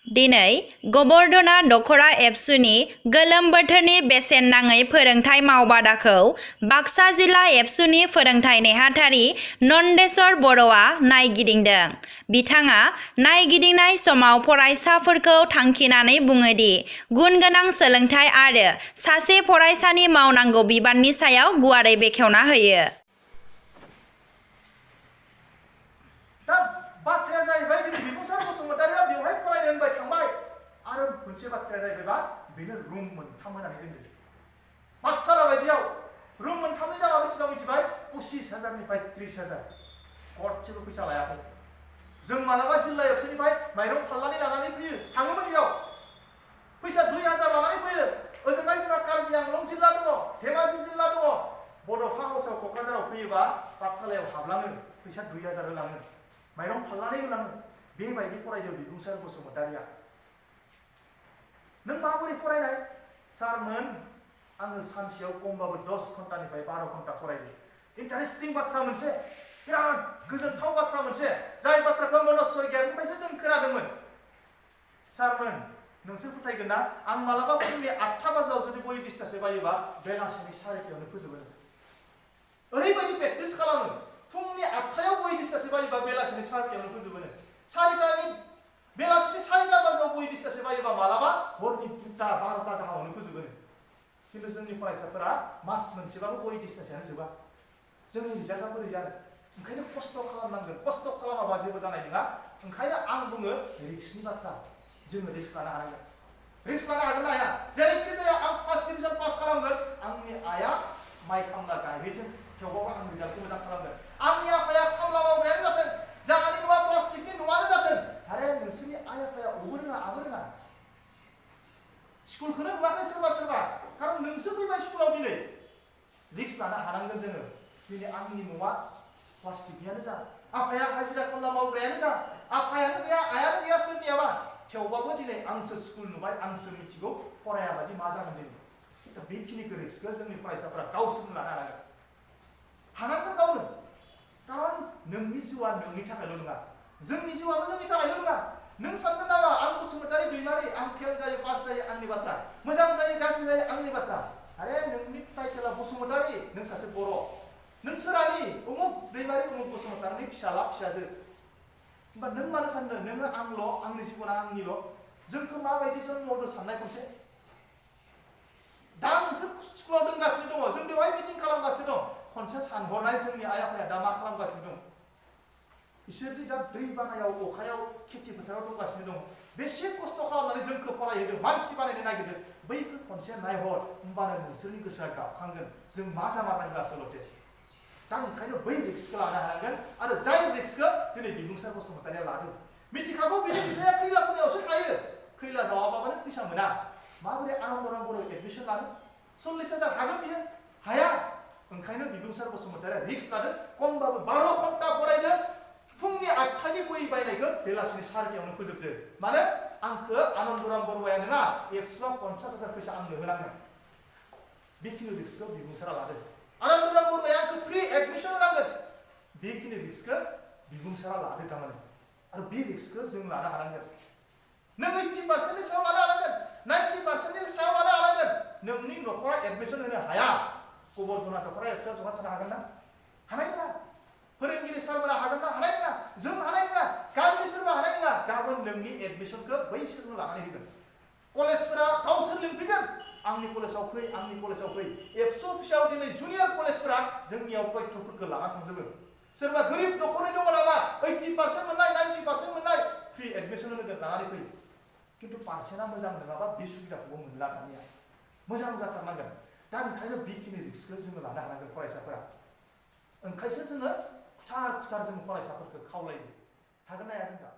दिनै गबर्धना दख'रा एबसुनि गोलोम बोथोरनि बेसेन नाङै फोरोंथाय मावबादाखौ बाक्सा जिल्ला एबसुनि फोरोंथाय नेहाथारि नन्देस्वर बर'आ नायगिदिंदों। बिथाङा नायगिदिंनाय समाव फरायसाफोरखौ थांखिनानै बुङोदि गुन गोनां सोलोंथाय आरो सासे फरायसानि मावनांगौ बिबाननि सायाव गुवारै बेखेवना होयो। बाथ्राया जाहैबाय दिनै बिबुंसार बसुमतारिया बेवहाय फरायनो होनबाय थांबाय आरो मोनसे बाथ्राया जाहैबायबा बेनो रुम मोनथाम होनानै दोनदों। पाठशाला बायदियाव रुम मोनथामनि दामा बेसेबां मिथिबाय? 25,000निफ्राय 30,000। गरसेबो फैसा लायाखै। जों मालाबा जिल्ला एबसुनिफ्राय माइरं फाल्लानै लानानै फैयो, थाङोमोन बेयाव फैसा 2,000 लानानै फैयो। ओजोंहाय जोंहा कार्बि आंलं जिल्ला दङ, धेमाजि जिल्ला दङ। बड'फा हाउसआव क'क्राझाराव फैयोबा पाठशालायाव हाबलाङो, फैसा 2,000 होलाङो, माइरं फाल्लानै होलाङो। बेबायदि फरायदों बिबुंसार बसुमतारिया। नों माबोरै फरायनाय? सारमोन, आङो सानसेयाव खमबाबो 10 घन्टानिफ्राय 12 घन्टा फरायो। इन्टारेस्टिं बाथ्रा मोनसे, बिराद गोजोनथाव बाथ्रा मोनसे, जाय बाथ्राखौ मनज स्वरगियारिनिफ्रायसो जों खोनादोंमोन। सारमोन, नोंसोर फोथायगोन ना? आं मालाबा फुंनि 8 बाजियाव जुदि बहि दिस्तासो बायोबा बेलासिनि 4:30 फोजोबो। ओरैबायदि प्रेक्टिस खालामो, फुंनि 8टायाव बहि दिस्तासो बायोबा बेलासिनि 4:30 फोजोबो। 4टानि बेलासिनि 4टा बाजियाव बहि दिस्तासो बायोबा मालाबा हरनि 2टा 12टा गाहामावनो फोजोबो। खिन्थु जोंनि फरायसाफोरा मास मोनसेबाबो बहि दिस्तासायानो जोबा। जोंनि रिजाल्टआ बोरै जानो? ओंखायनो खस्थ' खालामनांगोन। खस्थ' खालामाबा जेबो जानाय नङा। ओंखायनो आं बुङो रिस्कनि बाथ्रा। जोङो रिस्क लानो हानांगोन। रिस्क लानो हागोन ना हाया? जेरैखि जाया आं फार्स्ट डिभिजन पास खालामगोन। आंनि आइया माइ खामला गायहैथों, थेवबाबो आं रिजाल्टखौ मोजां खालामगोन। आंनि आफाया खामला मावग्रायानो जाथों, जोंहानि न'आ प्लास्टिकनि न'आनो जाथों। आरे नोंसोरनि आइ आफाया अबो रोङा आबो रोङा। स्कुलखौनो नुवाखै सोरबा सोरबा, खारन नोंसोर फैबाय स्कुलाव दिनै। रिस्क लानो हानांगोन जोङो। दिनै आंनि न'आ प्लास्टिकनियानो जा, आफाया हाजिरा खामला मावग्रायानो जा, आफायानो गैया आइयानो गैया सोरनियाबा, थेवबाबो दिनै आंसो स्कुल नुबाय, आंसो मिथिगौ फरायाबादि मा जागोन दिनै। दा बेखिनिखौ रिस्कखौ जोंनि फरायसाफोरा गावसोरनो लानो हानांगोन। हानांगोन गावनो। खारन नोंनि जिउआ नोंनि थाखायल' नङा, जोंनि जिउआबो जोंनि थाखायल' नङा। नों सानगोन नामा आं बसुमतारि दैमारि, आं फेल जायो पास जायो आंनि बाथ्रा, मोजां जायो गाज्रि जायो आंनि बाथ्रा। आरे नोंनि टाइटेला बसुमतारि, नों सासे बर', नों सोरानि उमुक दैमारि उमुक बसुमतारिनि फिसाला फिसाजो। होमबा नों मानो साननो नोङो आंल', आंनि जिबना आंनिल'? जोंखौ माबायदि जन्म होदों साननाय खनसे। दा नोंसोर स्कुलाव दोनगासिनो दङ, जों बेवहाय मिटिं खालामगासिनो दं। खनसे सानहरनाय जोंनि आइ आफाया दा मा खालामगासिनो दं? बिसोरदि दा दै बानायाव अखायाव खेथि फोथाराव दंगासिनो दं। बेसे खस्थ' खालामनानै जोंखौ फरायहोदों, मानसि बानायनो नागिरदों। बैखौ खनसे नायहर, होमबानो नोंसोरनि गोसोआ गाबखांगोन जों मा जामारनांगौ आसलथे। दा ओंखायनो बै रिस्कखौ लानो हानांगोन। आरो जाय रिस्कखौ दिनै बिबुंसार बसुमतारिया लादों, मिथिखागौ बिनि बिफाया खैलाखुनियावसो थायो, खैला जावाबाबानो फैसा मोना। माबोरै आनन्दराम बर'आव एडमिसन लानो? 40,000 हागोन बियो? हाया। ओंखायनो बिबुंसार बसुमतारिया रिस्क लादों। खमबाबो 12 घन्टा फरायदों। फुंनि 8टानि बहि बायनायखौ बेलासिनि 4:30 फोजोबदो। मानो? आंखौ आनन्दराम बर'आ नङा, एबसुआव 50,000 फैसा आंनो होनांगोन। बेखिनि रिस्कखौ बिबुंसारा लादों। आनन्दराम बर'आ आंखौ फ्रि एडमिसन होनांगोन। बेखिनि रिस्कखौ बिबुंसारा लादों थारमाने। आरो बे रिस्कखौ जों लानो हानांगोन। नों 80%नि सायाव लानो हानांगोन, 90%नि सायाव लानो हानांगोन। नोंनि न'खरा एडमिसन होनो हाया, गबर्धना दख'रा एबसुआ जहा थानो हागोन ना? हानाय नङा। फोरोंगिरि सारमोना हागोन ना? हानाय नङा। जों हानाय नङा। गामिनि सोरबा हानाय नङा। गाबोन नोंनि एडमिसनखौ बैसोरनो लानानै होगोन। कलेजफोरा गावसोर लिंफैगोन, आंनि कलेजाव फै, आंनि कलेजाव फै। एबसु अफिसाव दिनै जुनियर कलेजफोरा जोंनियाव पाठ्यफोरखौ लाना थांजोबो। सोरबा गोरिब न'खरनि दङ नामा? 80% मोननाय, 90% मोननाय, फ्रि एडमिसन होगोन, लानानै फै। खिन्थु पार्सेन्टआ मोजां नङाबा बे सुबिदाखौबो मोनला दानिया। मोजां जाथारनांगोन। दा ओंखायनो बेखिनि रिस्कखौ जोङो लानो हानांगोन फरायसाफोरा। ओंखायसो जोङो खुथार खुथार जों फरायसाफोरखौ खावलायो। हागोन ना हाया जों दा?